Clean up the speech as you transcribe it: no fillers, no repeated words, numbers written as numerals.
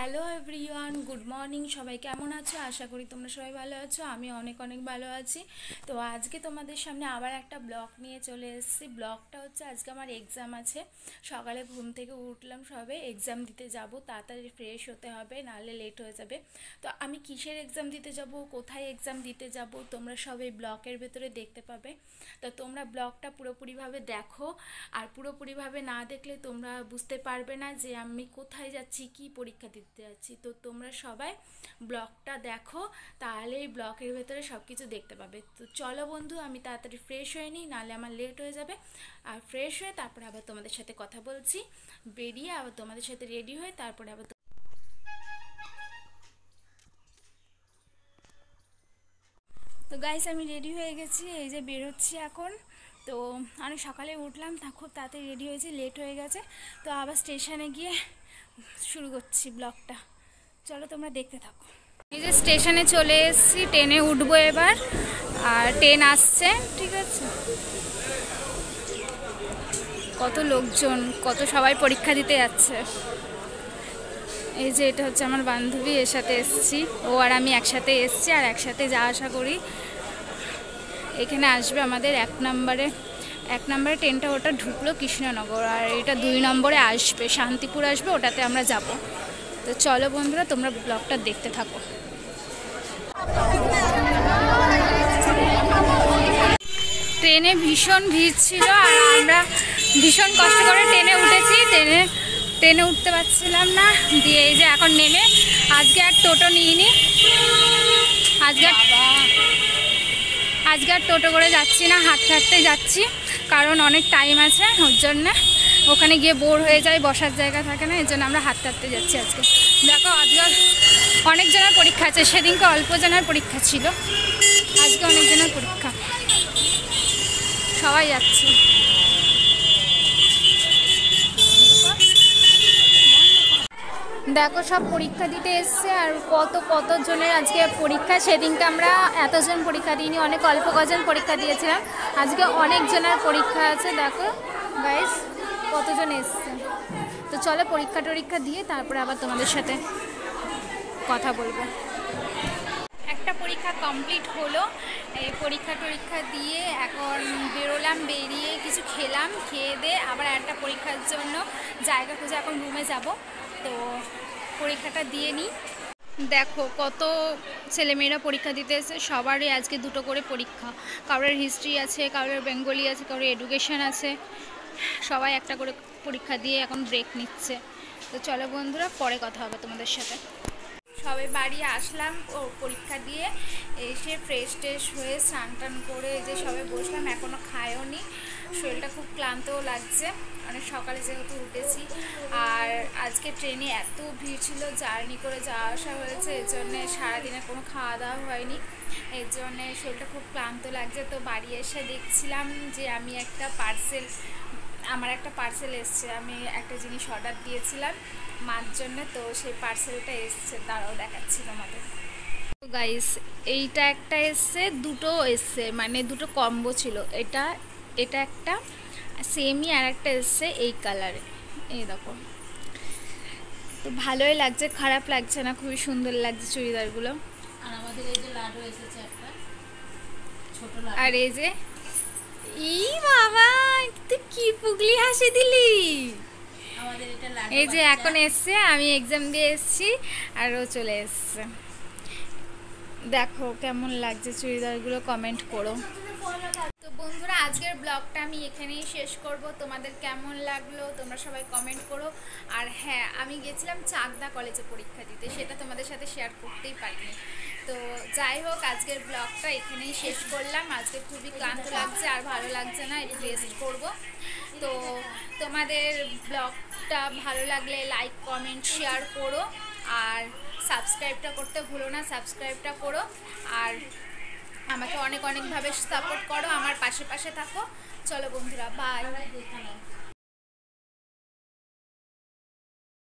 Hello everyone, good morning. সবাই কেমন আছো? আশা করি তোমরা সবাই ভালো আছো। আমি অনেক অনেক ভালো আছি। তো আজকে তোমাদের সামনে আবার একটা ব্লগ নিয়ে চলে এসেছি। ব্লগটা হচ্ছে আজকে আমার এক্সাম আছে। সকালে ঘুম থেকে উঠলাম, সবে এক্সাম দিতে যাব, তাড়াতাড়ি ফ্রেশ হতে হবে, নাহলে লেট হয়ে যাবে। তো আমি কিসের এক্সাম দিতে যাব, কোথায় এক্সাম দিতে যাব, তোমরা সবাই ব্লগের ভেতরে দেখতে পাবে। তো তোমরা ব্লগটা পুরোপুরিভাবে দেখো, আর পুরোপুরিভাবে না দেখলে তোমরা বুঝতে পারবে না যে আমি কোথায় যাচ্ছি, কি পরীক্ষা দিতে যাচ্ছি। তো তোমরা সবাই ব্লগটা দেখো, তাহলে এই ব্লগের ভেতরে সব কিছু দেখতে পাবে। তো চলো বন্ধু, আমি তাড়াতাড়ি ফ্রেশ হয়ে নিই, নাহলে আমার লেট হয়ে যাবে। আর ফ্রেশ হয়ে তারপরে আবার তোমাদের সাথে কথা বলছি, বেরিয়ে আবার তোমাদের সাথে রেডি হয়ে তারপরে আবার। তো গাইস, আমি রেডি হয়ে গেছি, এই যে বেরোচ্ছি এখন। তো অনেক সকালে উঠলাম, তা খুব তাড়াতাড়ি রেডি হয়েছি, লেট হয়ে গেছে। তো আবার স্টেশনে গিয়ে শুরু করছি ব্লগটা। চলো তোমরা দেখতে থাকো। এই যে স্টেশনে চলে এসেছি, ট্রেনে উঠবো এবার। আর ট্রেন আসছে, ঠিক আছে। কত লোকজন, কত সবাই পরীক্ষা দিতে যাচ্ছে। এই যে এটা হচ্ছে আমার বান্ধবী, এর সাথে এসেছি। ও আর আমি একসাথে এসেছি, আর একসাথে যা আশা করি। এখানে আসবে আমাদের এক নম্বরে ট্রেনটা, ওটা ঢুকলো কৃষ্ণনগর। আর এটা 2 নম্বরে আসবে, শান্তিপুর আসবে, ওটাতে আমরা যাব। তো চলো বন্ধুরা, তোমরা ব্লগটা দেখতে থাকো। ট্রেনে ভীষণ ভিড় ছিল, আর আমরা ভীষণ কষ্ট করে ট্রেনে উঠেছি। ট্রেনে উঠতে পারছিলাম না, দিয়ে এই যে এখন নেমে আজকে আর টোটো নিইনি। আজকে আর টোটো করে যাচ্ছি না, হাঁটতে হাঁটতে যাচ্ছি, কারণ অনেক টাইম আছে। ওর জন্যে ওখানে গিয়ে বোর হয়ে যায়, বসার জায়গা থাকে না, এর জন্য আমরা হাঁটতে হাঁটতে যাচ্ছি আজকে। দেখো, আজকে অনেক জনের পরীক্ষা আছে, সেদিনকে অল্প জনের পরীক্ষা ছিল, আজকে অনেক জনের পরীক্ষা, সবাই যাচ্ছে। দেখো, সব পরীক্ষা দিতে এসছে, আর কত জনের আজকে পরীক্ষা। সেদিনকে আমরা এতজন পরীক্ষা দিইনি, অনেক অল্প কজন পরীক্ষা দিয়েছিলাম। আজকে অনেক জনের পরীক্ষা আছে। দেখো গাইস, কতজন এসছে। তো চলো পরীক্ষা দিয়ে তারপরে আবার তোমাদের সাথে কথা বলবো। একটা পরীক্ষা কমপ্লিট হলো। এই পরীক্ষা দিয়ে এখন বেরোলাম, বেরিয়ে কিছু খেলাম, খেয়ে দিয়ে আবার একটা পরীক্ষার জন্য জায়গা খুঁজে এখন রুমে যাব। তো পরীক্ষাটা দিয়ে নিই। দেখো কত ছেলেমেয়েরা পরীক্ষা দিতে এসেছে, সবারই আজকে 2টো করে পরীক্ষা। কারোর হিস্ট্রি আছে, কারোর বেঙ্গলি আছে, কারোর এডুকেশন আছে। সবাই একটা করে পরীক্ষা দিয়ে এখন ব্রেক নিচ্ছে। তো চলো বন্ধুরা, পরে কথা হবে তোমাদের সাথে। সবাই বাড়ি আসলাম ও পরীক্ষা দিয়ে এসে ফ্রেশ হয়ে স্নান টান করে যে সবে বসলাম, এখনও খায়ও নি। শরীরটা খুব ক্লান্তও লাগছে, অনেক সকালে যেহেতু উঠেছি। আর আজকে ট্রেনে এত ভিড় ছিল, জার্নি করে যাওয়া আসা হয়েছে, এর জন্যে সারাদিনে কোনো খাওয়া দাওয়া হয়নি, এর জন্যে শরীরটা খুব ক্লান্ত লাগছে। তো বাড়ি এসে দেখছিলাম যে আমার একটা পার্সেল এসছে। আমি একটা জিনিস অর্ডার দিয়েছিলাম মার জন্য, তো সেই পার্সেলটা এসছে, তারাও দেখাচ্ছি তোমাদের। তো গাইস, এইটা একটা এসছে, 2টো এসছে, মানে 2টো কম্বো ছিল। এটা একটা সেমই, আর একটা এসছে এই কালারে, এই দেখো। তো ভালোই লাগছে, খারাপ লাগছে না, খুবই সুন্দর লাগছে চুড়িদারগুলো। আর আমাদের এই যে লাডু এসেছে একটা ছোট লাডু, আর এই যে বাবা, তুই কি পুগলি হাসি দিলি। আমাদের এটা লাডু। এই যে এখন এসছে, আমি এক্সাম দিয়ে এসছি, আর ও চলে এসছে। দেখো কেমন লাগছে চুড়িদারগুলো, কমেন্ট করো। তো বন্ধুরা, আজকের ব্লগটা আমি এখানেই শেষ করব। তোমাদের কেমন লাগলো তোমরা সবাই কমেন্ট করো। আর হ্যাঁ, আমি গেছিলাম চাকদা কলেজে পরীক্ষা দিতে, সেটা তোমাদের সাথে শেয়ার করতেই পারিনি। তো যাই হোক, আজকের ব্লগটা এখানেই শেষ করলাম। আজকে খুবই ক্লান্ত লাগছে, আর ভালো লাগছে না, একটু রেস্ট করবো। তো তোমাদের ব্লগটা ভালো লাগলে লাইক কমেন্ট শেয়ার করো, আর সাবস্ক্রাইবটা করতে ভুলো না, সাবস্ক্রাইবটা করো। আর আমাকে অনেকভাবে সাপোর্ট করো, আমার পাশে থাকো। চলো বন্ধুরা, বাই।